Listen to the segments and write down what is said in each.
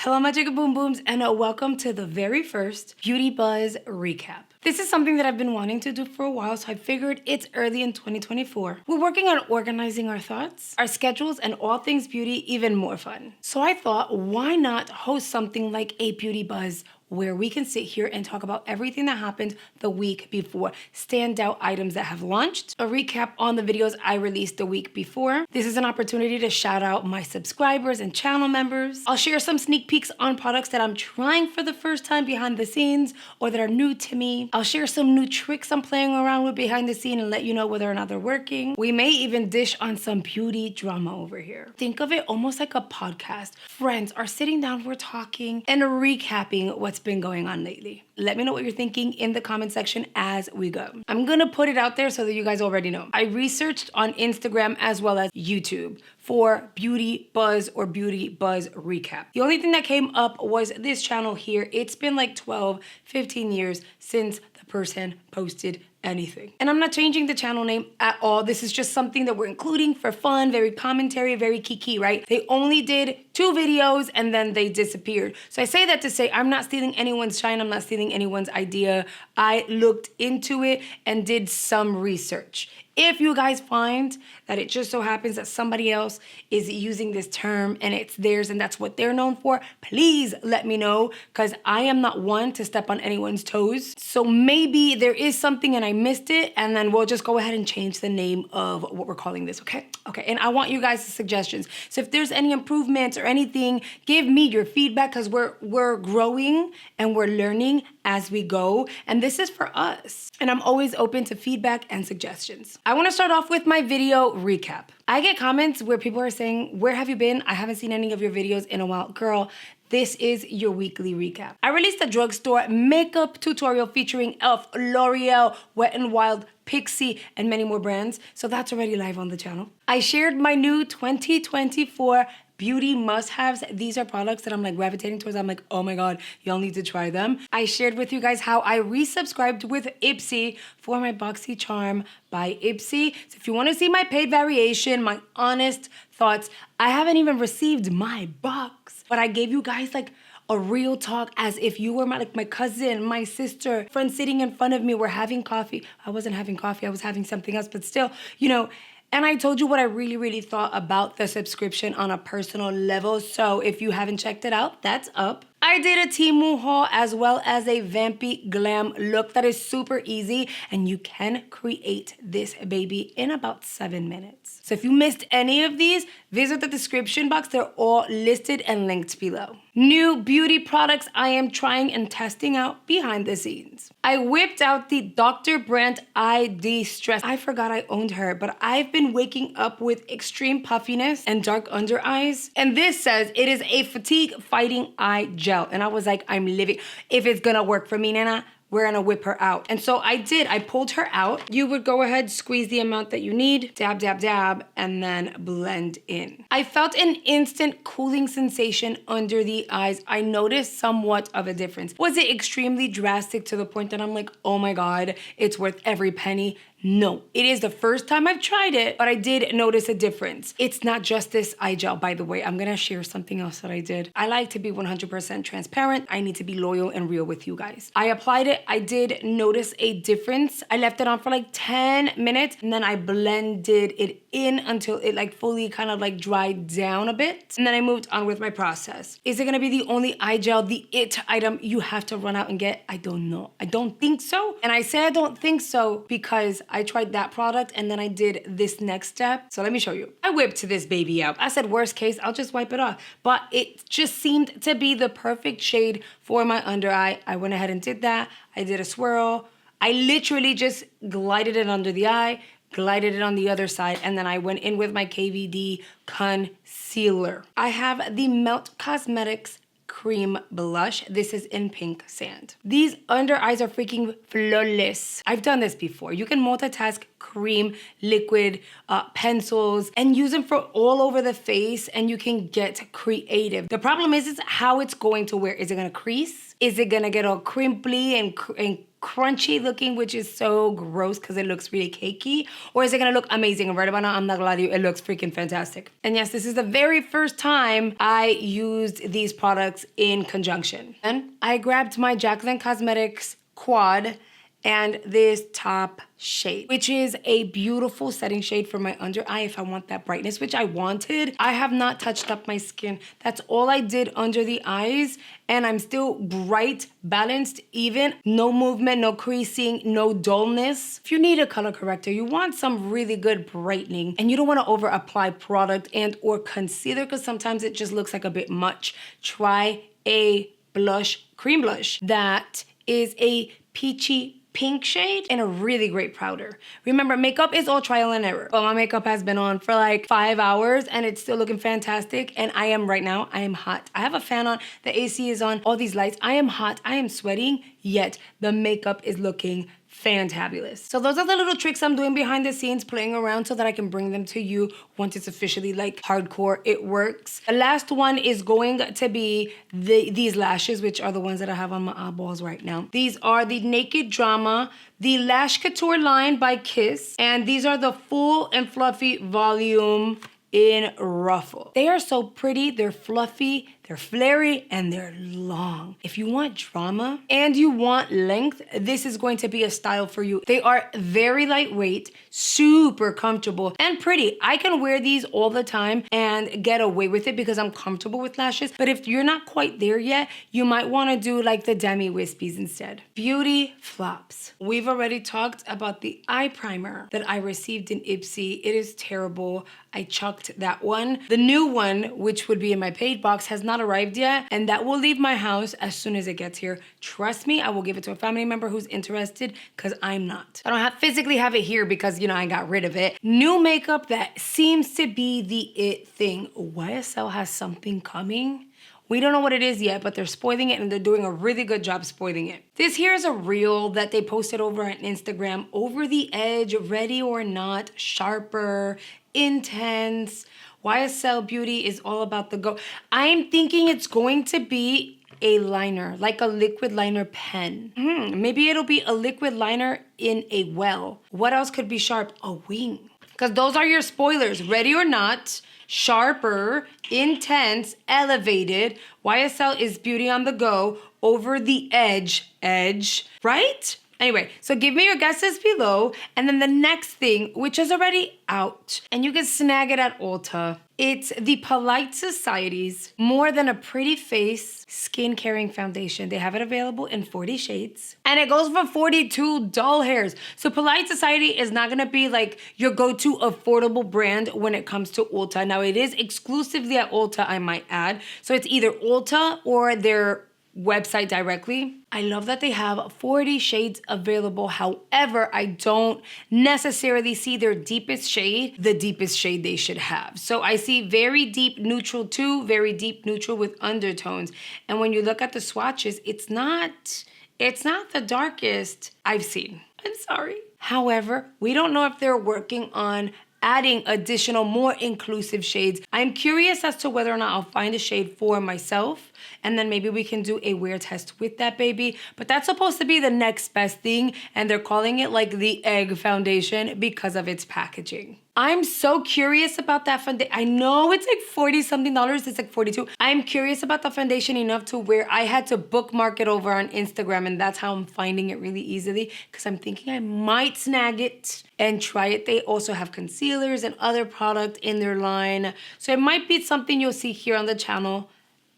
Hello, my Jigga Boom Booms, and welcome to the very first Beauty Buzz recap. This is something that I've been wanting to do for a while, so I figured it's early in 2024. We're working on organizing our thoughts, our schedules, and all things beauty even more fun. So I thought, why not host something like a Beauty Buzz where we can sit here and talk about everything that happened the week before, standout items that have launched, a recap on the videos I released the week before. This is an opportunity to shout out my subscribers and channel members. I'll share some sneak peeks on products that I'm trying for the first time behind the scenes or that are new to me. I'll share some new tricks I'm playing around with behind the scene and let you know whether or not they're working. We may even dish on some beauty drama over here. Think of it almost like a podcast. Friends are sitting down, we're talking and recapping what's been going on lately. Let me know what you're thinking in the comment section as we go. I'm gonna put it out there so that you guys already know. I researched on Instagram as well as YouTube for Beauty Buzz or Beauty Buzz recap. The only thing that came up was this channel here. It's been like 12, 15 years since the person posted anything. And I'm not changing the channel name at all. This is just something that we're including for fun, very commentary, very kiki, right? They only did 2 videos and then they disappeared. So I say that to say I'm not stealing anyone's shine. I'm not stealing anyone's idea. I looked into it and did some research. If you guys find that it just so happens that somebody else is using this term and it's theirs and that's what they're known for, please let me know, because I am not one to step on anyone's toes. So maybe there is something and I missed it, and then we'll just go ahead and change the name of what we're calling this, okay? Okay, and I want you guys' suggestions. So if there's any improvements or anything, give me your feedback, because we're growing and we're learning as we go, and this is for us. And I'm always open to feedback and suggestions. I wanna start off with my video recap. I get comments where people are saying, where have you been? I haven't seen any of your videos in a while. Girl, this is your weekly recap. I released a drugstore makeup tutorial featuring e.l.f., L'Oreal, Wet n Wild, Pixie, and many more brands, so that's already live on the channel. I shared my new 2024 beauty must-haves. These are products that I'm like gravitating towards. I'm like, oh my God, y'all need to try them. I shared with you guys how I resubscribed with Ipsy for my Boxy Charm by Ipsy. So if you want to see my paid variation, my honest thoughts, I haven't even received my box, but I gave you guys like a real talk as if you were my cousin, my sister, friend sitting in front of me. We're having coffee. I wasn't having coffee, I was having something else, but still, you know. And I told you what I really thought about the subscription on a personal level. So if you haven't checked it out, that's up. I did a Temu haul as well as a vampy glam look that is super easy, and you can create this baby in about 7 minutes. So if you missed any of these, visit the description box. They're all listed and linked below. New beauty products I am trying and testing out behind the scenes. I whipped out the Dr. Brandt ID Stress. I forgot I owned her, but I've been waking up with extreme puffiness and dark under eyes. And this says it is a fatigue fighting eye gel. And I was like, I'm living. If it's gonna work for me, Nana, we're gonna whip her out. And so I did. I pulled her out. You would go ahead, squeeze the amount that you need, dab, dab, dab, and then blend in. I felt an instant cooling sensation under the eyes. I noticed somewhat of a difference. Was it extremely drastic to the point that I'm like, oh my God, it's worth every penny? No, it is the first time I've tried it, but I did notice a difference. It's not just this eye gel, by the way. I'm gonna share something else that I did. I like to be 100% transparent. I need to be loyal and real with you guys. I applied it. I did notice a difference. I left it on for like 10 minutes and then I blended it in until it like fully kind of like dried down a bit. And then I moved on with my process. Is it gonna be the only eye gel, the it item you have to run out and get? I don't know. I don't think so. And I say I don't think so because I tried that product and then I did this next step. So let me show you. I whipped this baby out. I said, worst case, I'll just wipe it off. But it just seemed to be the perfect shade for my under eye. I went ahead and did that. I did a swirl. I literally just glided it under the eye, glided it on the other side, and then I went in with my KVD concealer. I have the Melt Cosmetics Cream Blush. This is in Pink Sand. These under eyes are freaking flawless. I've done this before. You can multitask cream, liquid, pencils, and use them for all over the face, and you can get creative. The problem is how it's going to wear. Is it gonna crease? Is it gonna get all crimply and crunchy looking, which is so gross because it looks really cakey? Or is it gonna look amazing? And right about now, I'm not gonna lie to you, it looks freaking fantastic. And yes, this is the very first time I used these products in conjunction. And I grabbed my Jaclyn Cosmetics Quad and this top shade, which is a beautiful setting shade for my under eye if I want that brightness, which I wanted. I have not touched up my skin. That's all I did under the eyes, and I'm still bright, balanced, even. No movement, no creasing, no dullness. If you need a color corrector, you want some really good brightening, and you don't want to over apply product and or concealer because sometimes it just looks like a bit much. Try a blush, cream blush that is a peachy pink shade and a really great powder. Remember, makeup is all trial and error. But my makeup has been on for like 5 hours and it's still looking fantastic. And I am right now, I am hot. I have a fan on, the AC is on, all these lights. I am hot, I am sweating, yet the makeup is looking fantabulous. So those are the little tricks I'm doing behind the scenes, playing around so that I can bring them to you once it's officially like hardcore, it works. The last one is going to be these lashes, which are the ones that I have on my eyeballs right now. These are the Naked Drama, the Lash Couture line by Kiss, and these are the full and fluffy volume in ruffle. They are so pretty, they're fluffy, they're flary, and they're long. If you want drama and you want length, this is going to be a style for you. They are very lightweight, super comfortable, and pretty. I can wear these all the time and get away with it because I'm comfortable with lashes. But if you're not quite there yet, you might want to do like the demi wispies instead. Beauty flops. We've already talked about the eye primer that I received in Ipsy. It is terrible. I chucked that one. The new one, which would be in my paid box, has not arrived yet, and that will leave my house as soon as it gets here. Trust me, I will give it to a family member who's interested because I'm not. I don't physically have it here because, you know, I got rid of it. New makeup that seems to be the it thing. YSL has something coming. We don't know what it is yet, but they're spoiling it and they're doing a really good job spoiling it. This here is a reel that they posted over on Instagram. Over the edge, ready or not, sharper, intense. YSL Beauty is all about the go. I'm thinking it's going to be a liner, like a liquid liner pen. Maybe it'll be a liquid liner in a well. What else could be sharp? A wing. Because those are your spoilers. Ready or not, sharper, intense, elevated. YSL is beauty on the go, over the edge, right? Anyway, so give me your guesses below. And then the next thing, which is already out, and you can snag it at Ulta. It's the Polite Society's More Than a Pretty Face Skin Caring Foundation. They have it available in 40 shades. And it goes for 42 doll hairs. So Polite Society is not gonna be like your go-to affordable brand when it comes to Ulta. Now it is exclusively at Ulta, I might add. So it's either Ulta or their website directly. I love that they have 40 shades available. However, I don't necessarily see their deepest shade, the deepest shade they should have. So I see very deep neutral to very deep neutral with undertones. And when you look at the swatches, it's not the darkest I've seen. I'm sorry. However, we don't know if they're working on adding additional, more inclusive shades. I'm curious as to whether or not I'll find a shade for myself, and then maybe we can do a wear test with that baby. But that's supposed to be the next best thing, and they're calling it like the egg foundation because of its packaging. I'm so curious about that foundation. I know it's like 40 something dollars, it's like 42. I'm curious about the foundation enough to where I had to bookmark it over on Instagram, and that's how I'm finding it really easily because I'm thinking I might snag it and try it. They also have concealers and other product in their line. So it might be something you'll see here on the channel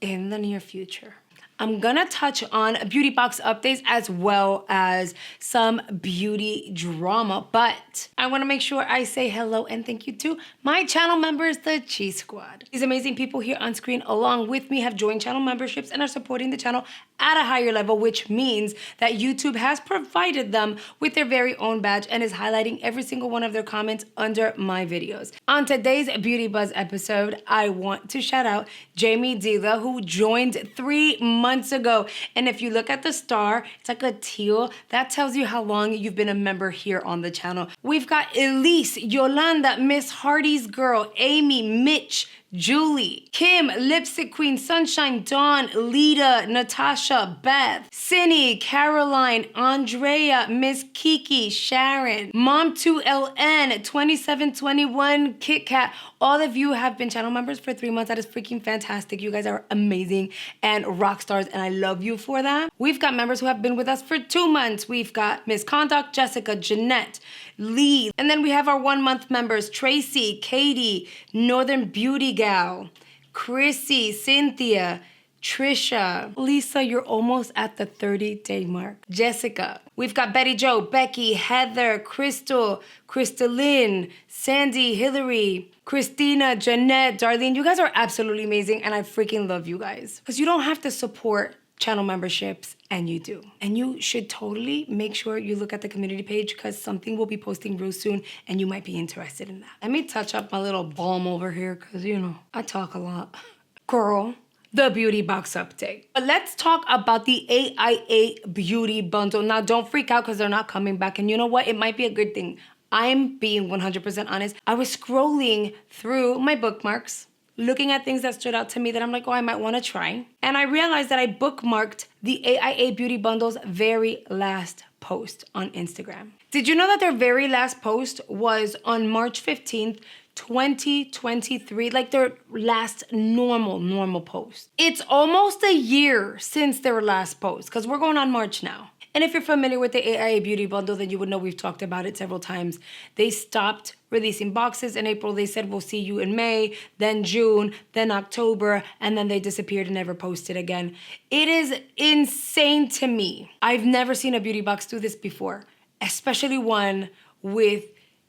in the near future. I'm gonna touch on beauty box updates as well as some beauty drama, but I wanna make sure I say hello and thank you to my channel members, the Cheese Squad. These amazing people here on screen along with me have joined channel memberships and are supporting the channel at a higher level, which means that YouTube has provided them with their very own badge and is highlighting every single one of their comments under my videos. On today's Beauty Buzz episode, I want to shout out Jamie Dila, who joined 3 months ago. And if you look at the star, it's like a teal. That tells you how long you've been a member here on the channel. We've got Elise, Yolanda, Miss Hardy's Girl, Amy, Mitch, Julie, Kim, Lipstick Queen, Sunshine, Dawn, Lita, Natasha, Beth, Cindy, Caroline, Andrea, Miss Kiki, Sharon, Mom2LN, 2721, Kit Kat. All of you have been channel members for 3 months. That is freaking fantastic. You guys are amazing and rock stars, and I love you for that. We've got members who have been with us for 2 months. We've got Miss Conduct, Jessica, Jeanette, Lee, and then we have our 1 month members, Tracy, Katie, Northern Beauty Gal, Chrissy, Cynthia, Trisha, Lisa, you're almost at the 30-day mark. Jessica, we've got Betty Jo, Becky, Heather, Crystal, Crystalline, Sandy, Hillary, Christina, Jeanette, Darlene. You guys are absolutely amazing, and I freaking love you guys. Because you don't have to support channel memberships, and you do. And you should totally make sure you look at the community page because something will be posting real soon and you might be interested in that. Let me touch up my little balm over here because, you know, I talk a lot. Girl, the beauty box update. But let's talk about the AIA beauty bundle. Now, don't freak out because they're not coming back. And you know what? It might be a good thing. I'm being 100% honest. I was scrolling through my bookmarks, looking at things that stood out to me that I'm like, oh, I might want to try. And I realized that I bookmarked the AIA Beauty Bundle's very last post on Instagram. Did you know that their very last post was on March 15th, 2023, like their last normal post? It's almost a year since their last post because we're going on March now. And if you're familiar with the AIA Beauty Bundle, then you would know we've talked about it several times. They stopped releasing boxes in April. They said, we'll see you in May, then June, then October, and then they disappeared and never posted again. It is insane to me. I've never seen a beauty box do this before, especially one with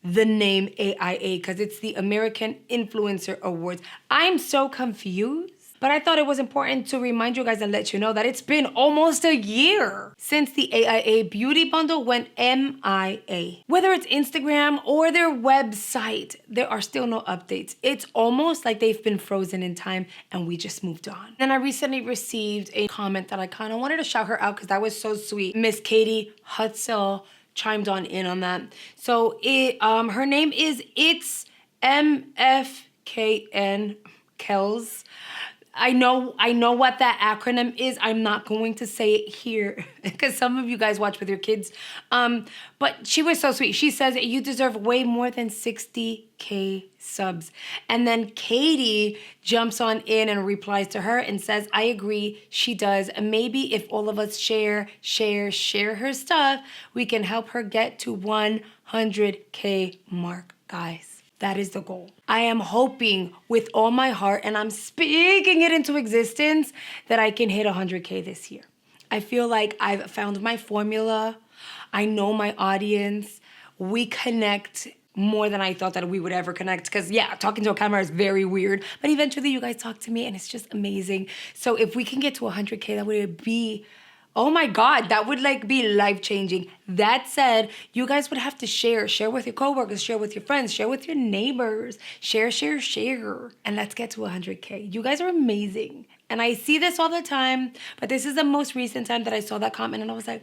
the name AIA, because it's the American Influencer Awards. I'm so confused. But I thought it was important to remind you guys and let you know that it's been almost a year since the AIA Beauty Bundle went MIA. Whether it's Instagram or their website, there are still no updates. It's almost like they've been frozen in time and we just moved on. And I recently received a comment that I kind of wanted to shout her out because that was so sweet. Miss Katie Hutzel chimed in on that. So her name is It's MFKN Kells. I know what that acronym is. I'm not going to say it here because some of you guys watch with your kids. But she was so sweet. She says, you deserve way more than 60K subs. And then Katie jumps on in and replies to her and says, I agree, she does. And maybe if all of us share her stuff, we can help her get to 100K mark, guys. That is the goal. I am hoping with all my heart, and I'm speaking it into existence, that I can hit 100K this year. I feel like I've found my formula. I know my audience. We connect more than I thought that we would ever connect. Because yeah, talking to a camera is very weird. But eventually you guys talk to me and it's just amazing. So if we can get to 100K, that would be... oh my God, that would be life-changing. That said, you guys would have to share. Share with your coworkers, share with your friends, share with your neighbors. Share. And let's get to 100K. You guys are amazing. And I see this all the time, but this is the most recent time that I saw that comment and I was like,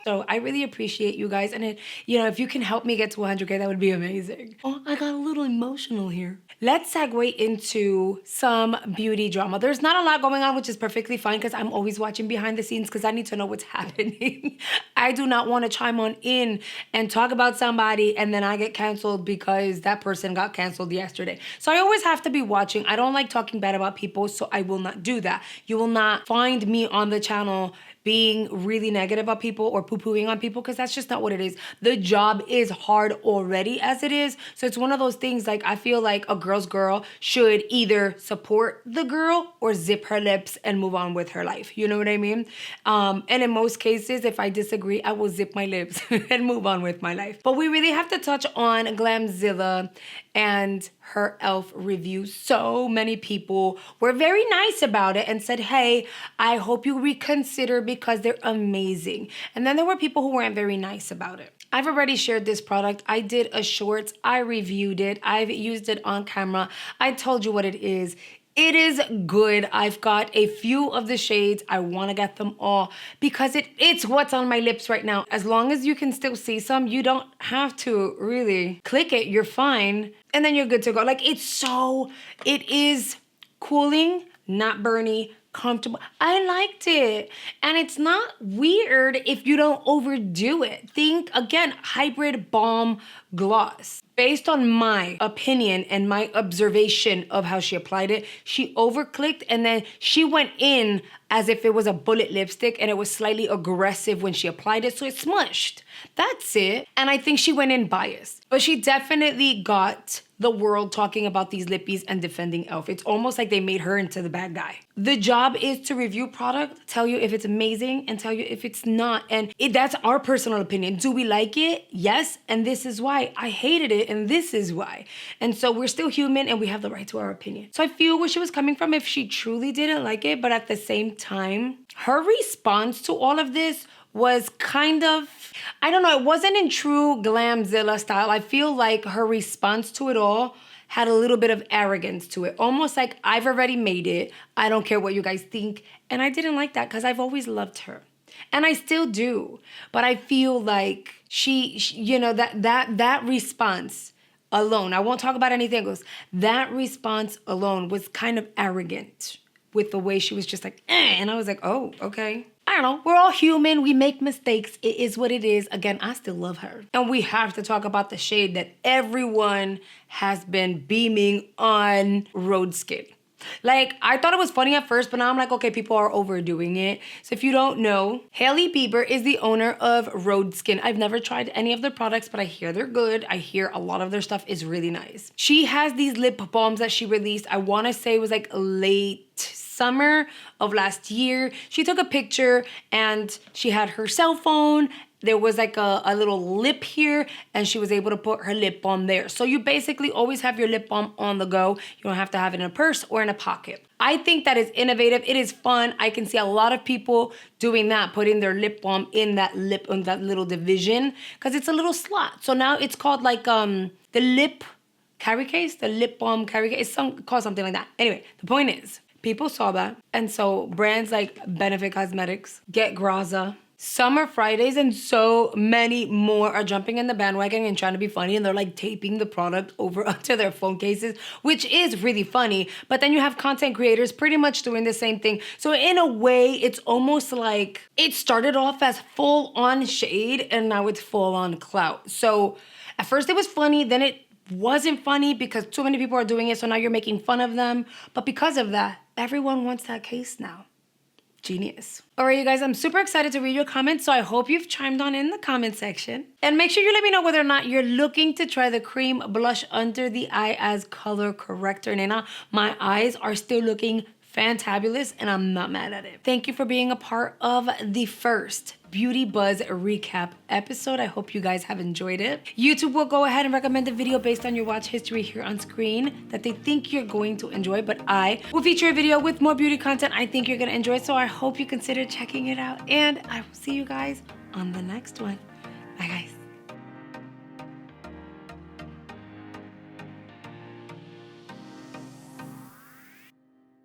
so I really appreciate you guys. And if you can help me get to 100K, that would be amazing. Oh, I got a little emotional here. Let's segue into some beauty drama. There's not a lot going on, which is perfectly fine because I'm always watching behind the scenes because I need to know what's happening. I do not want to chime on in and talk about somebody and then I get canceled because that person got canceled yesterday. So I always have to be watching. I don't like talking bad about people, so I will not do that. You will not find me on the channel being really negative about people or poo-pooing on people because that's just not what it is. The job is hard already as it is. So it's one of those things I feel like a girl's girl should either support the girl or zip her lips and move on with her life. You know what I mean? And in most cases, if I disagree, I will zip my lips and move on with my life. But we really have to touch on Glamzilla and her e.l.f. review. So many people were very nice about it and said, hey, I hope you reconsider because they're amazing. And then there were people who weren't very nice about it. I've already shared this product. I did a shorts. I reviewed it. I've used it on camera. I told you what it is. It is good. I've got a few of the shades. I want to get them all because it's what's on my lips right now. As long as you can still see some, you don't have to really click it. You're fine. And then you're good to go. Like, it is cooling, not burny, comfortable. I liked it. And it's not weird if you don't overdo it. Think, again, hybrid balm gloss. Based on my opinion and my observation of how she applied it, she overclicked and then she went in as if it was a bullet lipstick and it was slightly aggressive when she applied it, so it smushed. That's it. And I think she went in biased. But she definitely got the world talking about these lippies and defending e.l.f. It's almost like they made her into the bad guy. The job is to review product, tell you if it's amazing, and tell you if it's not. And that's our personal opinion. Do we like it? Yes, and this is why. I hated it, and this is why. And so we're still human, and we have the right to our opinion. So I feel where she was coming from if she truly didn't like it, but at the same time, her response to all of this was kind of, I don't know, it wasn't in true Glamzilla style. I feel like her response to it all had a little bit of arrogance to it. Almost like, I've already made it. I don't care what you guys think. And I didn't like that because I've always loved her. And I still do. But I feel like she you know, that response alone, I won't talk about anything else. That response alone was kind of arrogant with the way she was just like, and I was like, oh, okay. I don't know. We're all human. We make mistakes. It is what it is. Again, I still love her. And we have to talk about the shade that everyone has been beaming on Road Skin. Like, I thought it was funny at first, but now I'm like, okay, people are overdoing it. So if you don't know, Hailey Bieber is the owner of Road Skin. I've never tried any of their products, but I hear they're good. I hear a lot of their stuff is really nice. She has these lip balms that she released. I want to say it was like late summer of last year. She took a picture and she had her cell phone. There was like a little lip here and she was able to put her lip balm there. So you basically always have your lip balm on the go. You don't have to have it in a purse or in a pocket. I think that is innovative. It is fun. I can see a lot of people doing that, putting their lip balm in that little division because it's a little slot. So now it's called like the lip carry case, the lip balm carry case. It's called something like that. Anyway, the point is, people saw that. And so brands like Benefit Cosmetics, Get Graza, Summer Fridays, and so many more are jumping in the bandwagon and trying to be funny. And they're like taping the product over onto their phone cases, which is really funny. But then you have content creators pretty much doing the same thing. So in a way, it's almost like it started off as full on shade and now it's full on clout. So at first it was funny, then it wasn't funny because too many people are doing it. So now you're making fun of them. But because of that, everyone wants that case now. Genius. All right, you guys, I'm super excited to read your comments, so I hope you've chimed on in the comment section. And make sure you let me know whether or not you're looking to try the cream blush under the eye as color corrector. Nena, my eyes are still looking fantabulous, and I'm not mad at it. Thank you for being a part of the first Beauty Buzz recap episode. I hope you guys have enjoyed it. YouTube will go ahead and recommend a video based on your watch history here on screen that they think you're going to enjoy, but I will feature a video with more beauty content I think you're gonna enjoy, so I hope you consider checking it out, and I will see you guys on the next one.